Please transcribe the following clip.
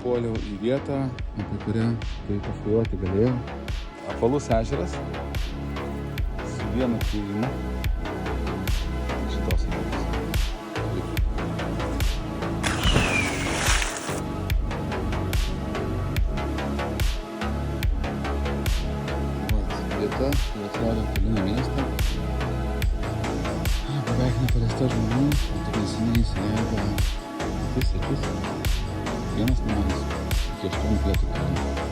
papuoliau į vietą, apie kurią tai pasvajoti galėjau. Apvalus ežeras su vienu kryžimu. Šitos vietos. Vieta, kur atrodo toli nuo miesto. Beveik nepaliesta žmonių, o tik neseniai įsileido akis. Vienas namas iki 8 vietų kaina.